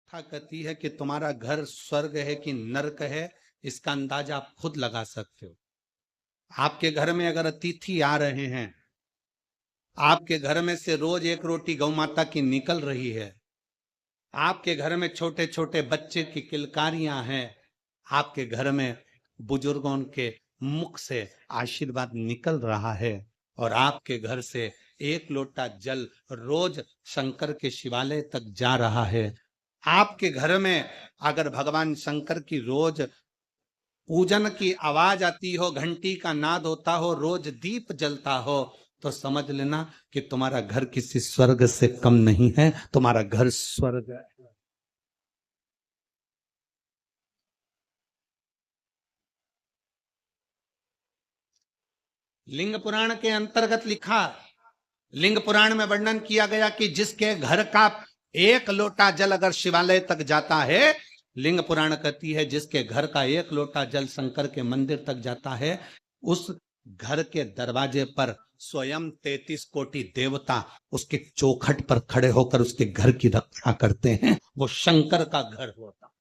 कथा कहती है कि तुम्हारा घर स्वर्ग है कि नरक है, इसका अंदाजा आप खुद लगा सकते हो। आपके घर में अगर अतिथि आ रहे हैं, आपके घर में से रोज एक रोटी गौ माता की निकल रही है, आपके घर में छोटे छोटे बच्चे की किलकारियां हैं, आपके घर में बुजुर्गों के मुख से आशीर्वाद निकल रहा है, और आपके घर से एक लोटा जल रोज शंकर के शिवालय तक जा रहा है। आपके घर में अगर भगवान शंकर की रोज पूजन की आवाज आती हो, घंटी का नाद होता हो, रोज दीप जलता हो, तो समझ लेना कि तुम्हारा घर किसी स्वर्ग से कम नहीं है, तुम्हारा घर स्वर्ग है। लिंग पुराण के अंतर्गत लिखा, लिंग पुराण में वर्णन किया गया कि जिसके घर का एक लोटा जल अगर शिवालय तक जाता है, लिंग पुराण कहती है जिसके घर का एक लोटा जल शंकर के मंदिर तक जाता है, उस घर के दरवाजे पर स्वयं 33 कोटि देवता उसके चौखट पर खड़े होकर उसके घर की रक्षा करते हैं। वो शंकर का घर होता,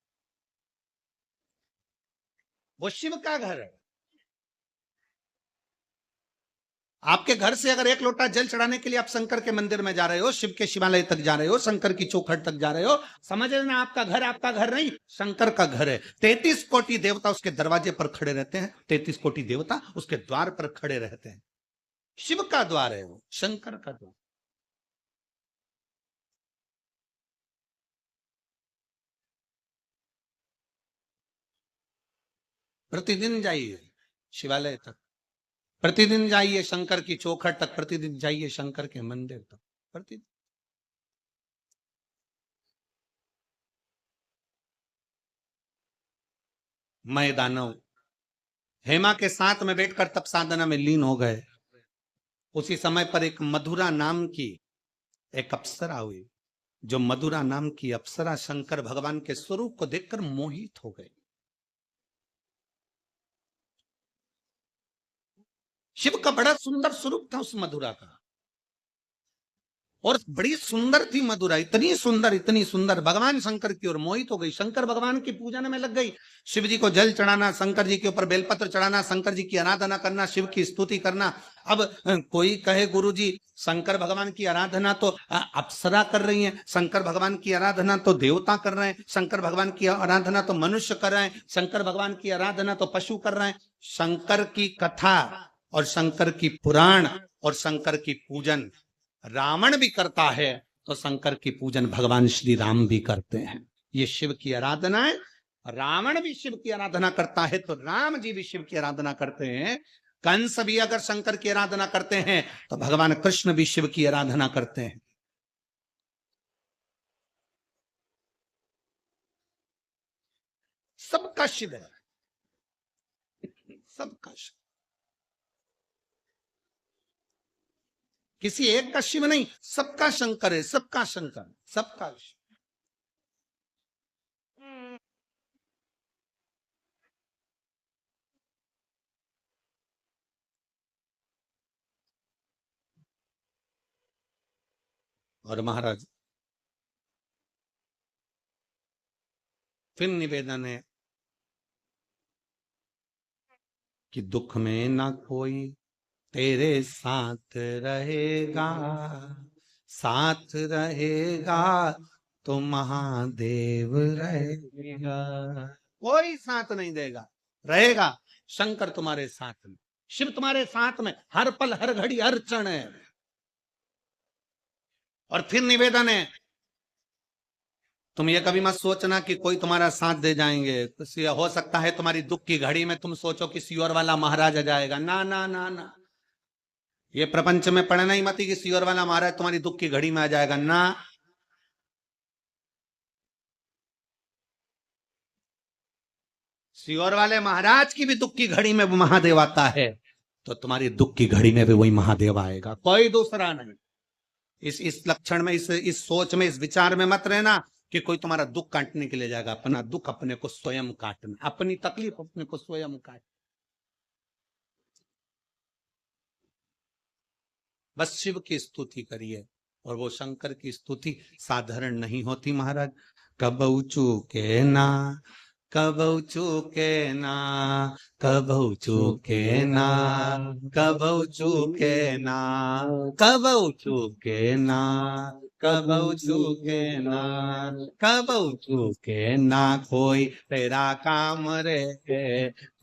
वो शिव का घर है। आपके घर से अगर एक लोटा जल चढ़ाने के लिए आप शंकर के मंदिर में जा रहे हो, शिव के शिवालय तक जा रहे हो, शंकर की चौखट तक जा रहे हो, समझ लेना आपका घर नहीं, शंकर का घर है। 33 कोटि देवता उसके दरवाजे पर खड़े रहते हैं, 33 कोटि देवता उसके द्वार पर खड़े रहते हैं। शिव का द्वार है वो, शंकर का द्वार। प्रतिदिन जाइए शिवालय तक, प्रतिदिन जाइए शंकर की चौखट तक, प्रतिदिन जाइए शंकर के मंदिर तक, प्रतिदिन। मैं दानव हेमा के साथ में बैठकर तप साधना में लीन हो गए। उसी समय पर एक मधुरा नाम की एक अप्सरा हुई। जो मधुरा नाम की अप्सरा शंकर भगवान के स्वरूप को देखकर मोहित हो गई। शिव का बड़ा सुंदर स्वरूप था उस मधुरा का, और बड़ी सुंदर थी मधुरा, इतनी सुंदर भगवान शंकर की ओर मोहित हो गई। शंकर भगवान की पूजन में लग गई। शिव जी को जल चढ़ाना, शंकर जी के ऊपर बेलपत्र चढ़ाना, शंकर जी की आराधना करना, शिव की स्तुति करना। अब कोई कहे गुरु जी शंकर भगवान की आराधना तो अप्सरा कर रही है, शंकर भगवान की आराधना तो देवता कर रहे हैं, शंकर भगवान की आराधना तो मनुष्य कर रहे हैं, शंकर भगवान की आराधना तो पशु कर रहे हैं। शंकर की कथा और शंकर की पुराण और शंकर की पूजन रावण भी करता है, तो शंकर की पूजन भगवान श्री राम भी करते हैं। ये शिव की आराधना है। रावण भी शिव की आराधना करता है तो राम जी भी शिव की आराधना करते हैं। कंस भी अगर शंकर की आराधना करते हैं तो भगवान कृष्ण भी शिव की आराधना करते हैं। सबका शिव है, सबका शिव, किसी एक का शिव नहीं, सबका शंकर है, सबका शंकर, सबका शिव। और महाराज फिर निवेदन है कि दुख में ना कोई तेरे साथ रहेगा, साथ रहेगा तो महादेव रहेगा। कोई साथ नहीं देगा, रहेगा शंकर तुम्हारे साथ में, शिव तुम्हारे साथ में, हर पल हर घड़ी हर क्षण है। और फिर निवेदन है, तुम ये कभी मत सोचना कि कोई तुम्हारा साथ दे जाएंगे। हो सकता है तुम्हारी दुख की घड़ी में तुम सोचो कि सियोर वाला महाराज आ जाएगा। ना ना ना ना, ये प्रपंच में पढ़ना ही मत कि सियोर वाला महाराज तुम्हारी दुख की घड़ी में आ जाएगा। ना, सियोर वाले महाराज की भी दुख की घड़ी में महादेव आता है, तो तुम्हारी दुख की घड़ी में भी वही महादेव आएगा, कोई दूसरा नहीं। इस लक्षण में, इस सोच में, इस विचार में मत रहना कि कोई तुम्हारा दुख काटने के लिए जाएगा। अपना दुख अपने को स्वयं काटना, अपनी तकलीफ अपने को स्वयं काट। बस शिव की स्तुति करिए, और वो शंकर की स्तुति साधारण नहीं होती महाराज। कबहू चूके ना, कबहू चूके ना, कबहू चूके ना, कबहू चूके ना, कबहू चूके ना, कबहू चूके ना, कबहू चूके ना कोई तेरा काम रे,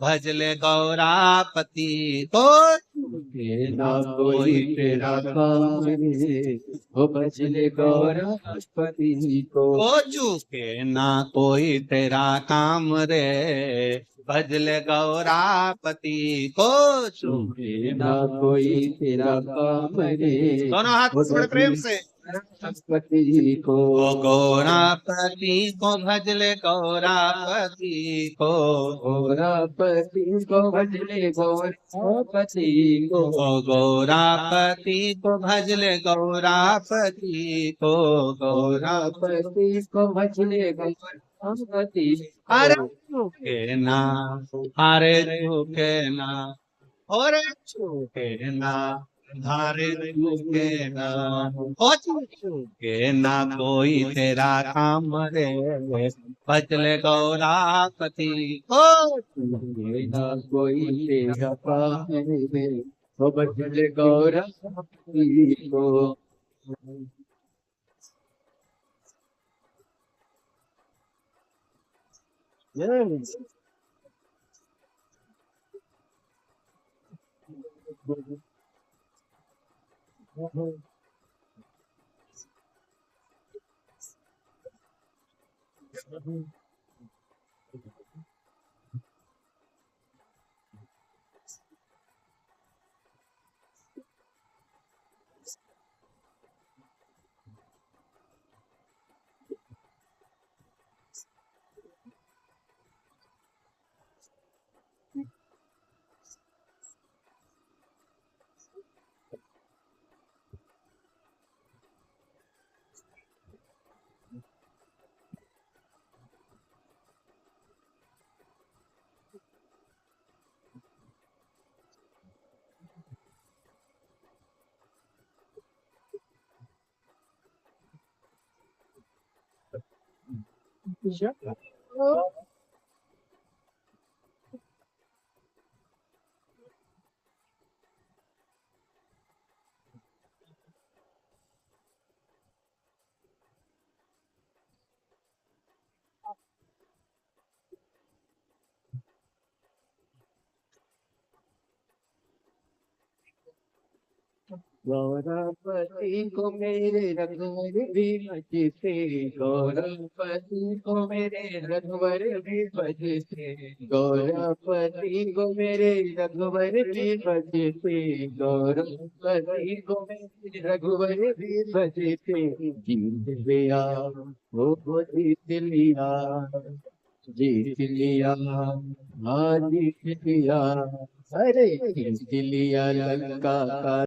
भजले गौरापति को चूके ना कोई तेरा काम रे, वो भजले गौरापति को चूके ना कोई तेरा काम रे, भजले गौरापति को चूके ना कोई तेरा काम रे, दोनों हाथ बड़े प्रेम से गौरापति को गौरापति को भजले गौरापति को, गौरापति को भजले गौरापति को गौरापति को भजले गौरापति को, गौरापति को भजले गौरापति अरे चूके ना, अरे चूके ना, अरे चूके ना, धारे चूके ना, ओ चूके ना कोई तेरा काम रे, भजले गौरापति को ना कोई तेरा काम रे, वो भजले गौरापति को Yes. गौरापति को मेरे रघुवर भी बजते, गौरापति को मेरे रघुवर भी बजते, गौरापति को मेरे रघुवर भी बजते, गौरापति को मेरे रघुवर भी बजते। जीत लिया वो जीत लिया, जीत लिया हाँ जीत लिया, अरे जीत लिया लंका का